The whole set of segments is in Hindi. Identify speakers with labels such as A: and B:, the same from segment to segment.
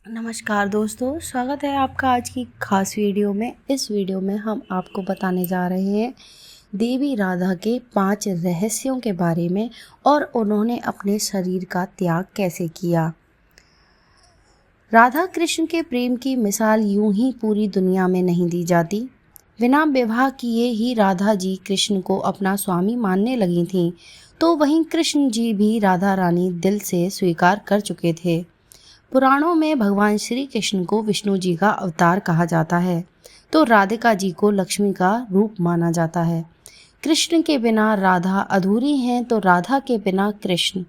A: नमस्कार दोस्तों, स्वागत है आपका आज की खास वीडियो में। इस वीडियो में हम आपको बताने जा रहे हैं देवी राधा के 5 रहस्यों के बारे में और उन्होंने अपने शरीर का त्याग कैसे किया। राधा कृष्ण के प्रेम की मिसाल यूं ही पूरी दुनिया में नहीं दी जाती। बिना विवाह किए ही राधा जी कृष्ण को अपना स्वामी मानने लगी थीं, तो वहीं कृष्ण जी भी राधा रानी दिल से स्वीकार कर चुके थे। पुराणों में भगवान श्री कृष्ण को विष्णु जी का अवतार कहा जाता है, तो राधिका जी को लक्ष्मी का रूप माना जाता है। कृष्ण के बिना राधा अधूरी हैं, तो राधा के बिना कृष्ण।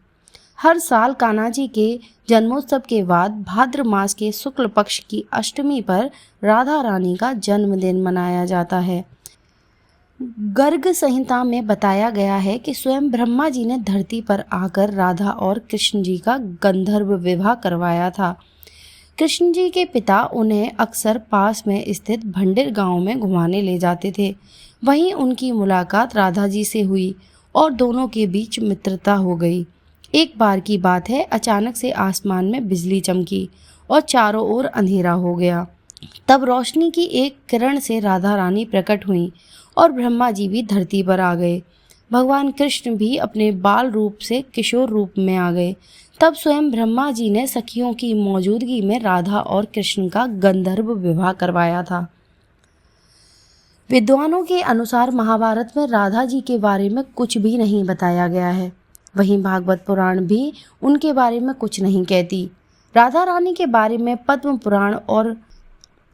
A: हर साल कान्हा जी के जन्मोत्सव के बाद भाद्र मास के शुक्ल पक्ष की अष्टमी पर राधा रानी का जन्मदिन मनाया जाता है। गर्ग संहिता में बताया गया है कि स्वयं ब्रह्मा जी ने धरती पर आकर राधा और कृष्ण जी का गंधर्व विवाह करवाया था। कृष्ण जी के पिता उन्हें अक्सर पास में स्थित भंडिर गांव में घुमाने ले जाते थे। वहीं उनकी मुलाकात राधा जी से हुई और दोनों के बीच मित्रता हो गई। एक बार की बात है, अचानक से आसमान में बिजली चमकी और चारों ओर अंधेरा हो गया। तब रोशनी की एक किरण से राधा रानी प्रकट हुई और ब्रह्मा जी भी धरती पर आ गए। भगवान कृष्ण भी अपने बाल रूप से किशोर रूप में आ गए। तब स्वयं ब्रह्मा जी ने सखियों की मौजूदगी में राधा और कृष्ण का गंधर्व विवाह करवाया था। विद्वानों के अनुसार महाभारत में राधा जी के बारे में कुछ भी नहीं बताया गया है। वहीं भागवत पुराण भी उनके बारे में कुछ नहीं कहती। राधा रानी के बारे में पद्म पुराण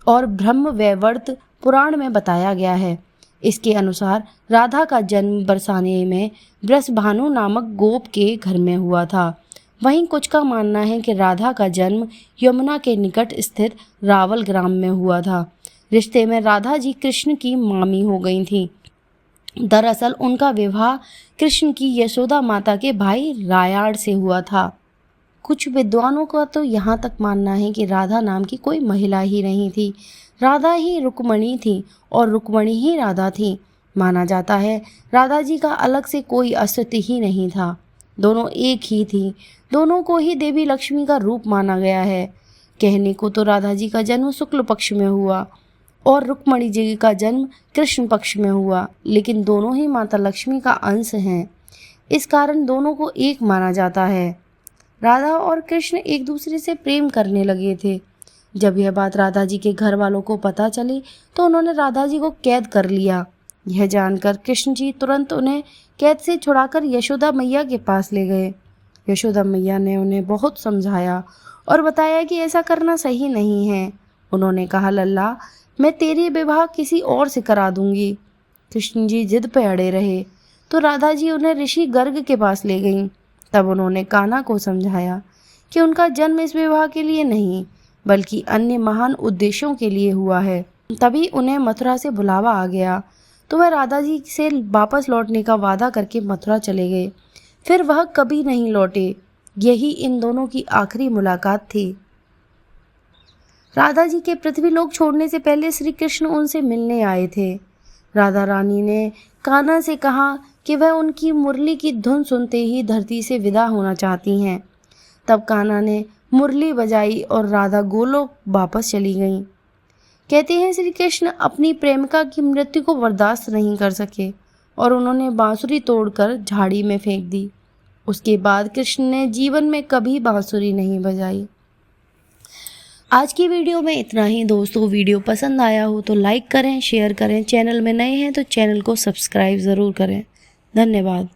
A: और ब्रह्म वैवर्त पुराण में बताया गया है। इसके अनुसार राधा का जन्म बरसाने में वृषभानु नामक गोप के घर में हुआ था। वहीं कुछ का मानना है कि राधा का जन्म यमुना के निकट स्थित रावल ग्राम में हुआ था। रिश्ते में राधा जी कृष्ण की मामी हो गई थीं। दरअसल उनका विवाह कृष्ण की यशोदा माता के भाई रायाड़ से हुआ था। कुछ विद्वानों का तो यहाँ तक मानना है कि राधा नाम की कोई महिला ही नहीं थी, राधा ही रुक्मणी थी और रुक्मणी ही राधा थी। माना जाता है राधा जी का अलग से कोई अस्तित्व ही नहीं था, दोनों एक ही थी। दोनों को ही देवी लक्ष्मी का रूप माना गया है। कहने को तो राधा जी का जन्म शुक्ल पक्ष में हुआ और रुक्मणी जी का जन्म कृष्ण पक्ष में हुआ, लेकिन दोनों ही माता लक्ष्मी का अंश हैं। इस कारण दोनों को एक माना जाता है। राधा और कृष्ण एक दूसरे से प्रेम करने लगे थे। जब यह बात राधा जी के घर वालों को पता चली तो उन्होंने राधा जी को कैद कर लिया। यह जानकर कृष्ण जी तुरंत उन्हें कैद से छुड़ाकर यशोदा मैया के पास ले गए। यशोदा मैया ने उन्हें बहुत समझाया और बताया कि ऐसा करना सही नहीं है। उन्होंने कहा, लल्ला, मैं तेरी विवाह किसी और से करा दूंगी। कृष्ण जी जिद पे अड़े रहे तो राधा जी उन्हें ऋषि गर्ग के पास ले गईं। तब उन्होंने कान्हा को समझाया कि उनका जन्म इस विवाह के लिए नहीं बल्कि अन्य महान उद्देश्यों के लिए हुआ है। तभी उन्हें मथुरा से बुलावा आ गया तो वह राधा जी से वापस लौटने का वादा करके मथुरा चले गए। फिर वह कभी नहीं लौटे। यही इन दोनों की आखिरी मुलाकात थी। राधा जी के पृथ्वीलोक छोड़ने से पहले श्री कृष्ण उनसे मिलने आए थे। राधा रानी ने कान्हा से कहा कि वह उनकी मुरली की धुन सुनते ही धरती से विदा होना चाहती हैं। तब कान्हा ने मुरली बजाई और राधा गोलोक वापस चली गईं। कहते हैं श्री कृष्ण अपनी प्रेमिका की मृत्यु को बर्दाश्त नहीं कर सके और उन्होंने बांसुरी तोड़कर झाड़ी में फेंक दी। उसके बाद कृष्ण ने जीवन में कभी बांसुरी नहीं बजाई। आज की वीडियो में इतना ही दोस्तों। वीडियो पसंद आया हो तो लाइक करें, शेयर करें। चैनल में नए हैं तो चैनल को सब्सक्राइब ज़रूर करें। धन्यवाद।